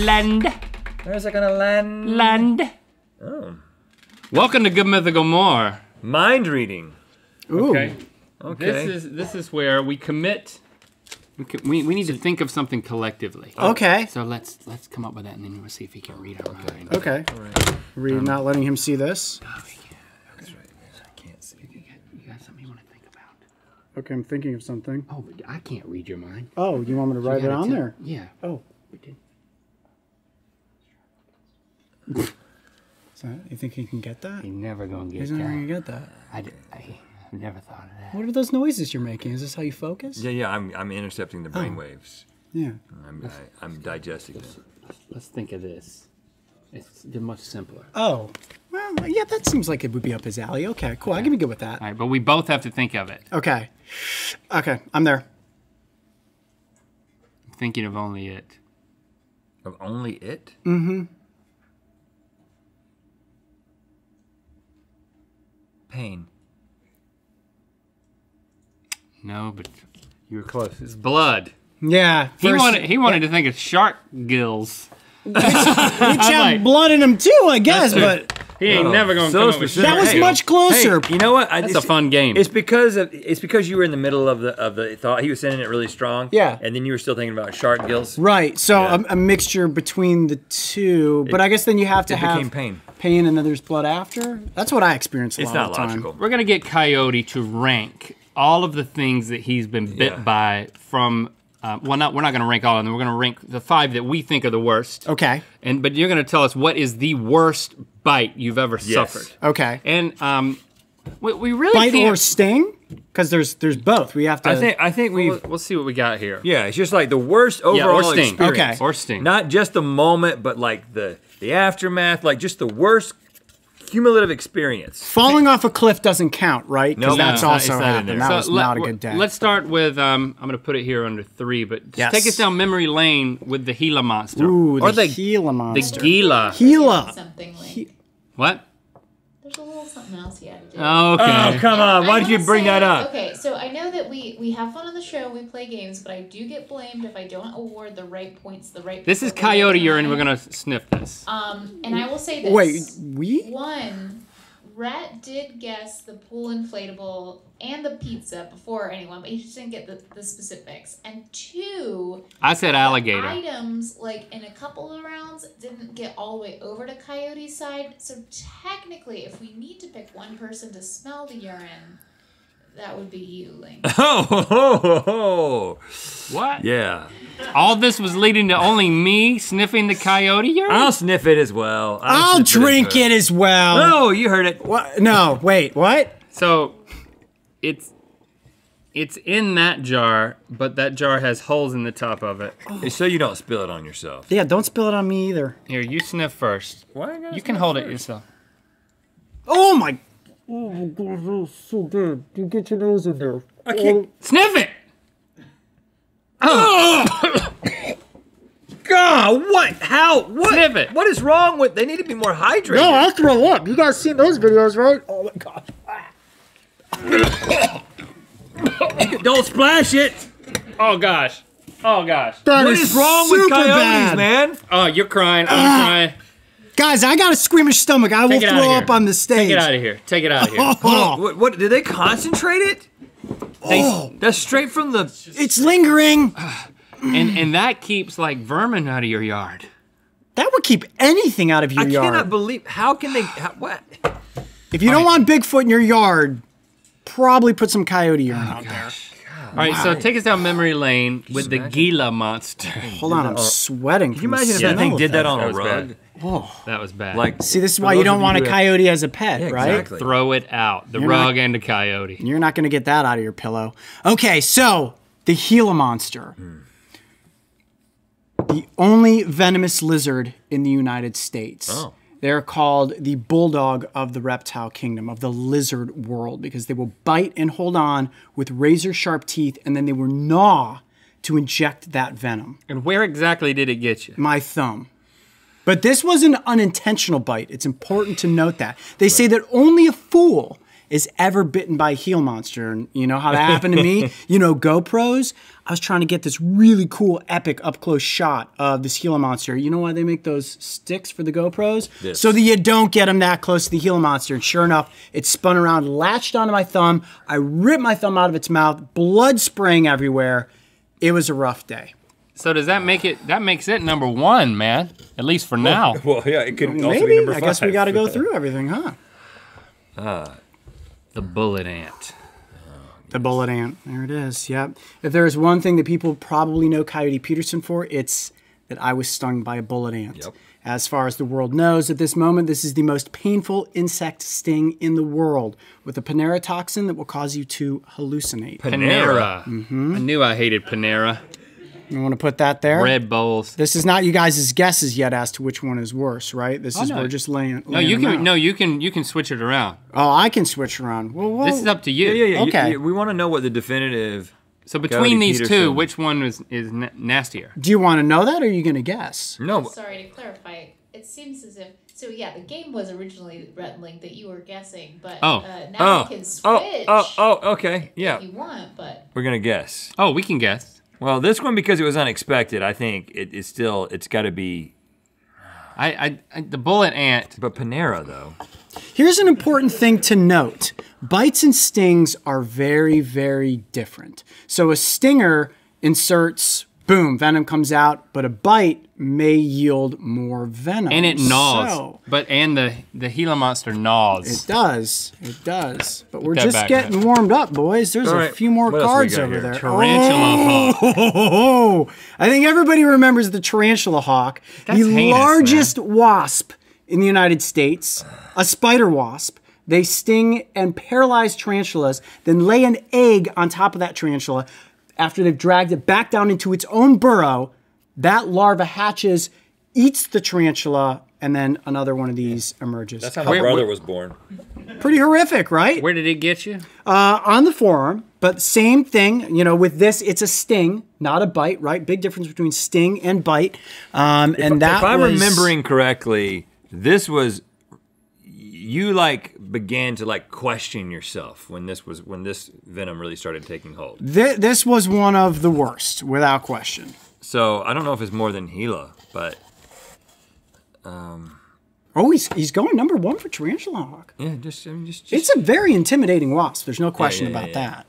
Land. Where's it gonna land? Land. Oh. Welcome to Good Mythical More. Mind reading. Ooh. Okay. Okay. This is where we commit. We need to think of something collectively. Okay. So let's come up with that, and then we'll see if he can read our mind. Okay. Are we not letting him see this? No, he can't. That's right. I can't see. You got something you want to think about? Okay, I'm thinking of something. Oh, but I can't read your mind. Oh, you want me to write it on there? Yeah. Oh. We did. So, you think he can get that? He's never gonna get He's that. never gonna get that. I never thought of that. What are those noises you're making? Is this how you focus? Yeah. I'm intercepting the brain waves. Yeah. I'm digesting them. Let's think of this. They're much simpler. Oh. Well, yeah, that seems like it would be up his alley. Okay, cool. I can be good with that. All right, but we both have to think of it. Okay. Okay, I'm there. I'm thinking of only it. Of only it? Mm-hmm. Pain. No, but you were close. It's blood. Yeah. He wanted to think of shark gills. Which have blood in them too, I guess, but He ain't never gonna so come up with specific. that was shark much closer. Hey, you know what? That's a fun game. It's because you were in the middle of the thought. He was sending it really strong. Yeah. And then you were still thinking about shark gills. Right, so Yeah. a mixture between the two, but I guess then you have to have became pain. pain and then there's blood after? That's what I experience a It's lot not of the time. logical. We're gonna get Coyote to rank all of the things that he's been bit Yeah. by from. We're not gonna rank all of them. We're gonna rank the 5 that we think are the worst. Okay, But you're gonna tell us what is the worst bite you've ever suffered. okay. And we really Bite can't. or sting? Because there's both. We have to. I think We'll see what we got here. yeah, it's just like the worst Yeah, overall or sting. experience. Okay. Or sting. Not just the moment, but like the aftermath, like just the worst cumulative experience. Falling off a cliff doesn't count, right? Because No, that's it's not- also it's not in happened. there. That So was not a good day. Let's start with, I'm gonna put it here under 3, but just Yes. take us down memory lane with the Gila monster. Ooh, or the the Gila monster. Gila. Gila. Something like What? there's a little something else you had to do. Okay. Oh, come on. Why did you bring that up? Okay, so I know that we have fun on the show, we play games, but I do get blamed if I don't award the right points, the right. This is people at the right Coyote urine. time. We're gonna sniff this. And I will say this. Wait, we? One, Rhett did guess the pool inflatable and the pizza before anyone, but he just didn't get the specifics. And 2, I said alligator. items, like in a couple of rounds, didn't get all the way over to Coyote's side. So technically, if we need to pick one person to smell the urine, that would be you, Link. Oh. What? Yeah. All this was leading to only me sniffing the coyote urine? I'll sniff it as well. I'll drink it as well. No, you heard it. What? No, wait, what? So, it's in that jar, but that jar has holes in the top of it. It's so you don't spill it on yourself. Yeah, don't spill it on me either. Here, you sniff first. Why I gotta You can sniff hold it first? yourself. Oh my. Oh my god, that was so good. You get your nose in there. I can't. Sniff it! God, what? How? What? Sniff it. What is wrong with? They need to be more hydrated. No, I'll throw up. You guys seen those videos, right? Oh my god. Don't splash it. Oh gosh. Oh gosh. That What is wrong with super coyotes, bad. man? Oh, you're crying. I'm crying. Guys, I got a squeamish stomach. I will Take it outta throw here. up on the stage. Take it out of here. Take it out of here. Oh, What? Did they concentrate it? That's straight from the. it's lingering. And that keeps like vermin out of your yard. That would keep anything out of your I yard. cannot believe. How can they? What? If you don't want Bigfoot in your yard, probably put some coyote urine out there. All right, so take us down memory lane with the Gila monster. Hold on, I'm sweating. Can you imagine if that thing did that on That a was rug? bad. Oh. That was bad. Like, See, this is for why you those don't of want a who have- coyote as a pet, Yeah, right? exactly. throw it out. The You're rug not- and the coyote. You're not going to get that out of your pillow. Okay, so the Gila monster. The only venomous lizard in the United States. Oh. They're called the bulldog of the reptile kingdom, of the lizard world, because they will bite and hold on with razor sharp teeth, and then they will gnaw to inject that venom. And where exactly did it get you? My thumb. But this was an unintentional bite. It's important to note that. They say that only a fool is ever bitten by a Gila monster. And you know how that happened to me? You know, GoPros? I was trying to get this really cool, epic, up-close shot of this Gila monster. You know why they make those sticks for the GoPros? This. So that you don't get them that close to the Gila monster. And sure enough, it spun around, latched onto my thumb. I ripped my thumb out of its mouth, blood spraying everywhere. It was a rough day. So does that make it? That makes it number 1, man. At least for now. Well, yeah, it could also be Maybe. number 5. I guess we got to go through everything, huh? The bullet ant. The bullet ant. There it is. Yep. If there is one thing that people probably know Coyote Peterson for, it's that I was stung by a bullet ant. Yep. As far as the world knows, at this moment, this is the most painful insect sting in the world, with a Panera toxin that will cause you to hallucinate. Panera. I knew I hated Panera. You want to put that there? Red Bulls. This is not you guys' guesses yet as to which one is worse, right? This is no. we're just laying. No, you can. No, you can switch it around. Oh, I can switch around. Well, This is up to you. Yeah. Okay. We want to know what the definitive. So between Coyote these Peterson. two, which one is nastier? Do you want to know that, or are you going to guess? No. Sorry to clarify. It seems as if the game was originally Rhett and Link that you were guessing, but now you can switch. Okay. Yeah. If you want, but We're gonna guess. Oh, we can guess. Well, this one, because it was unexpected, I think it's got to be. The bullet ant. But Panera, though. Here's an important thing to note. Bites and stings are very, very different. So a stinger inserts, boom, venom comes out, but a bite may yield more venom. And it gnaws. So, And the Gila monster gnaws. it does. It does. But we're that just back, getting warmed up, boys. There's All a right. few more What else we cards got over here? there. Tarantula hawk. Oh, I think everybody remembers the tarantula hawk, That's the heinous, largest wasp in the United States, a spider wasp. They sting and paralyze tarantulas, then lay an egg on top of that tarantula. After they've dragged it back down into its own burrow, that larva hatches, eats the tarantula, and then another one of these emerges. That's how my brother was born. Pretty horrific, right? Where did it get you? On the forearm, but same thing. You know, with this, it's a sting, not a bite, right? Big difference between sting and bite. If I'm remembering correctly, this was you began to question yourself when this venom really started taking hold. This was one of the worst, without question. So I don't know if it's more than Gila, but Oh, he's going number 1 for tarantula hawk. yeah, just It's a very intimidating wasp. There's no question about that.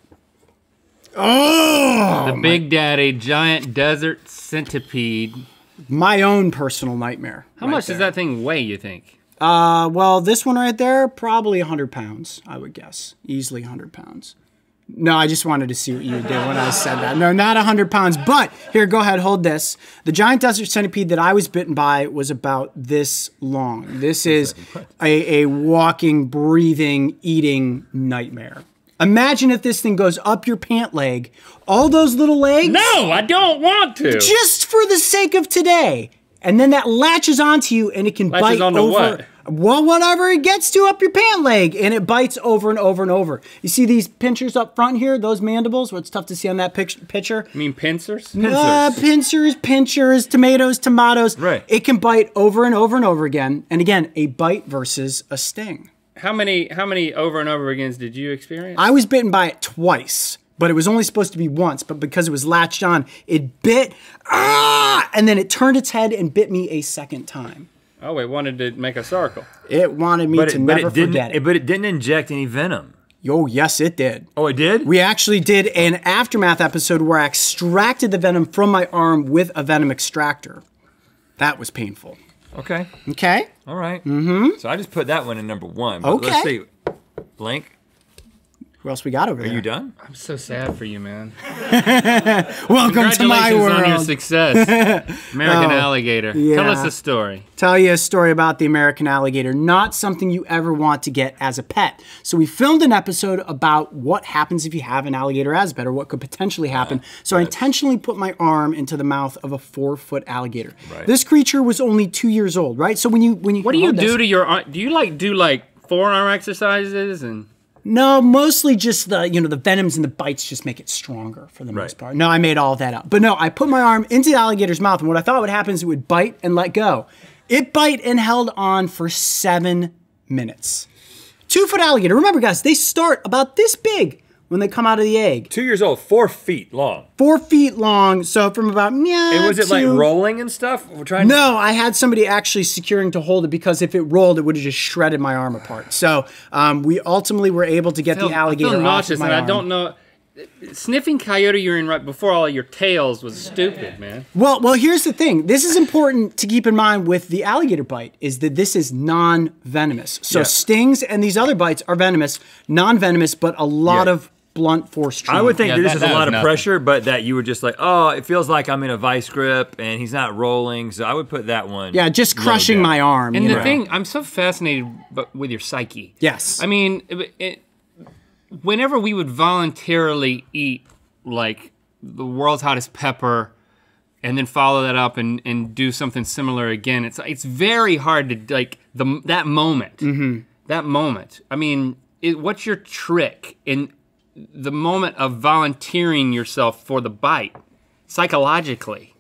Oh, The Big Daddy giant desert centipede. my own personal nightmare. How much does that thing weigh, you think? Well, this one right there, probably 100 pounds, I would guess. Easily 100 pounds. No, I just wanted to see what you did when I said that. No, not 100 pounds, but here, go ahead, hold this. The giant desert centipede that I was bitten by was about this long. This is a walking, breathing, eating nightmare. Imagine if this thing goes up your pant leg, all those little legs. No, I don't want to. Just for the sake of today. And then that latches onto you and it can bite onto over. what? Well, whatever it gets to up your pant leg, and it bites over and over and over. You see these pinchers up front here, those mandibles, where it's tough to see on that picture? You mean pincers? Pinchers, tomatoes. Right. It can bite over and over and over again. And again, a bite versus a sting. How many over and over agains did you experience? I was bitten by it twice, but it was only supposed to be once. But because it was latched on, it bit, and then it turned its head and bit me a second time. Oh, it wanted to make a circle. It wanted me to never forget it. But it didn't inject any venom. Oh, yes, it did. Oh, it did? We actually did an aftermath episode where I extracted the venom from my arm with a venom extractor. That was painful. Okay. Okay? All right. Mm-hmm. So I just put that one in number 1. But Okay. Let's see. Blink. Who else we got over there? Are you done? I'm so sad for you, man. Welcome to my Congratulations on your world. success. American Alligator. yeah. Tell us a story. Tell you a story about the American alligator. Not something you ever want to get as a pet. So we filmed an episode about what happens if you have an alligator as a pet, or what could potentially happen. So I intentionally put my arm into the mouth of a 4-foot alligator. Right. This creature was only 2 years old, right? So when you What do you do to your arm? Do you do forearm exercises and? No, mostly just the venoms and the bites just make it stronger for the most part. No, I made all of that up. But no, I put my arm into the alligator's mouth, and what I thought would happen is it would bite and let go. It bite and held on for 7 minutes. 2-foot alligator. Remember, guys, they start about this big when they come out of the egg. 2 years old, 4 feet long. 4 feet long, so from about And was it like rolling and stuff? We're trying. No, I had somebody actually securing to hold it because if it rolled, it would have just shredded my arm apart. So we ultimately were able to get the alligator I feel off nauseous, of my and arm. I don't know. Sniffing coyote urine right before all of your tails was stupid, man. Well, here's the thing. This is important to keep in mind with the alligator bite, is that this is non-venomous. So stings and these other bites are venomous, non-venomous, but a lot of blunt force trauma. I would think this is a lot of nothing. pressure, but that you were just like, oh, it feels like I'm in a vice grip and he's not rolling, so I would put that one. Yeah, just crushing my arm. And you the know? thing, I'm so fascinated with your psyche. Yes. I mean, whenever we would voluntarily eat like the world's hottest pepper and then follow that up and do something similar again, it's very hard to like that moment. Mm-hmm. That moment. I mean, what's your trick in the moment of volunteering yourself for the bite psychologically?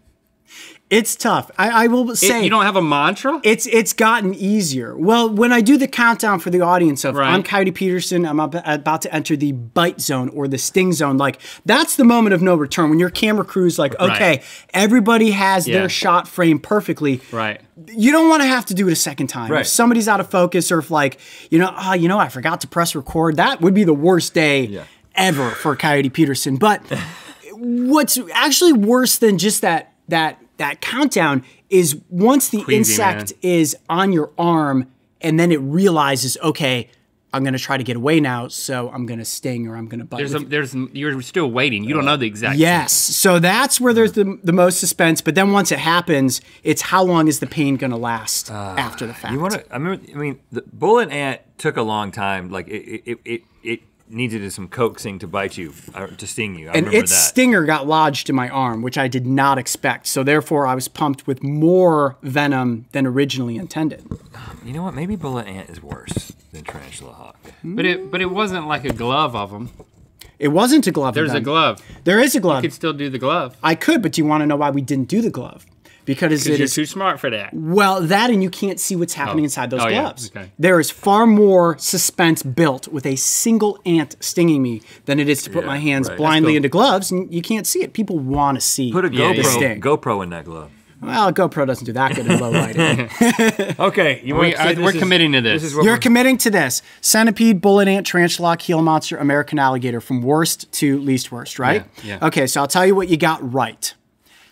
It's tough. I will say you don't have a mantra? It's gotten easier. Well, when I do the countdown for the audience of I'm Coyote Peterson, I'm about to enter the bite zone or the sting zone, like that's the moment of no return when your camera crew's like, okay, everybody has their shot framed perfectly. Right. You don't want to have to do it a second time. Right. If somebody's out of focus or if like, I forgot to press record, that would be the worst day ever for Coyote Peterson. But what's actually worse than just that countdown is once the insect is on your arm and then it realizes, okay, I'm going to try to get away now, so I'm going to sting or I'm going to bite. You're still waiting. You don't know the exact Yes. So that's where there's the most suspense. But then once it happens, it's how long is the pain going to last after the fact. I mean, the bullet ant took a long time. Like it needed some coaxing to bite you, or to sting you. I remember its stinger got lodged in my arm, which I did not expect. So therefore, I was pumped with more venom than originally intended. You know what? Maybe bullet ant is worse than tarantula hawk. But it wasn't like a glove of them. It wasn't a glove. There's a glove. There is a glove. You could still do the glove. I could, but do you want to know why we didn't do the glove? Because you're too smart for that. Well, that and you can't see what's happening inside those gloves. Yeah. Okay. There is far more suspense built with a single ant stinging me than it is to put my hands blindly into gloves, and you can't see it. People want to see. Put a GoPro in that glove. Well, GoPro doesn't do that good in low lighting. Okay, we're committing to this. You're committing to this. Centipede, bullet ant, tarantula, Gila monster, American alligator, from worst to least worst, right? Yeah. Okay, so I'll tell you what you got right.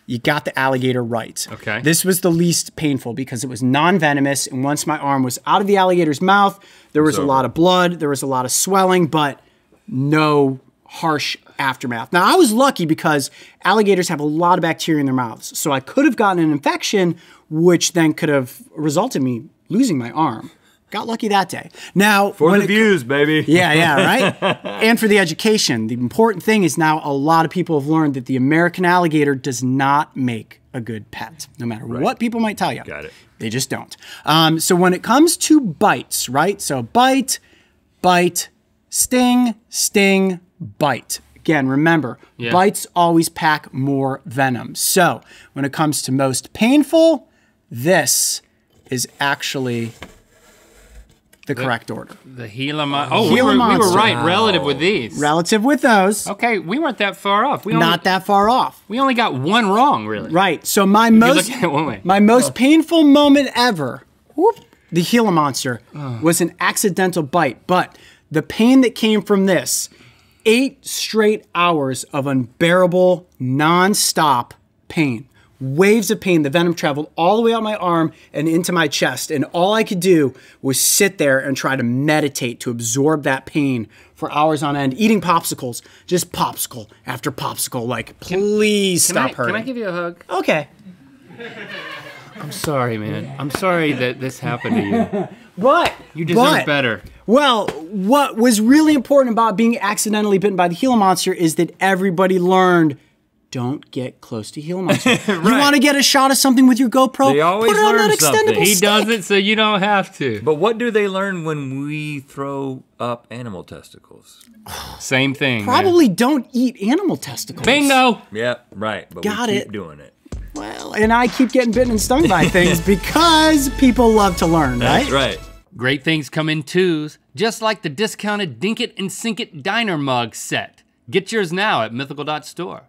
You got the alligator right. Okay. This was the least painful because it was non-venomous, and once my arm was out of the alligator's mouth, there was a lot of blood, there was a lot of swelling, but no harsh aftermath. Now, I was lucky because alligators have a lot of bacteria in their mouths, so I could have gotten an infection, which then could have resulted in me losing my arm. Got lucky that day. Now, for the views, baby. Yeah, right? And for the education. The important thing is now a lot of people have learned that the American alligator does not make a good pet, no matter what people might tell you. Got it. They just don't. So when it comes to bites, right? So bite, bite, sting, sting, bite. Again, remember, bites always pack more venom. So when it comes to most painful, this is actually the correct order. The Gila monster. Oh, we were right. Relative with these. Relative with those. Okay, we weren't that far off. Not that far off. We only got one wrong, really. Right. So my most painful moment ever, the Gila monster, was an accidental bite. But the pain that came from this, 8 straight hours of unbearable, non-stop pain. Waves of pain. The venom traveled all the way out my arm and into my chest. And all I could do was sit there and try to meditate to absorb that pain for hours on end, eating popsicles, just popsicle after popsicle. Like, please stop hurting. Can I give you a hug? Okay. I'm sorry, man. I'm sorry that this happened to you. But you deserve better. Well, what was really important about being accidentally bitten by the Gila monster is that everybody learned, don't get close to Gila monster. You want to get a shot of something with your GoPro? They always put it on learn that something. extendable He stick. does it so you don't have to. But what do they learn when we throw up animal testicles? Same thing. Probably don't eat animal testicles. Bingo. Yeah, right. But Got we it. keep doing it. Well, and I keep getting bitten and stung by things because people love to learn, right? That's right. Great things come in twos, just like the discounted Dink It and Sink It Diner Mug set. Get yours now at mythical.store.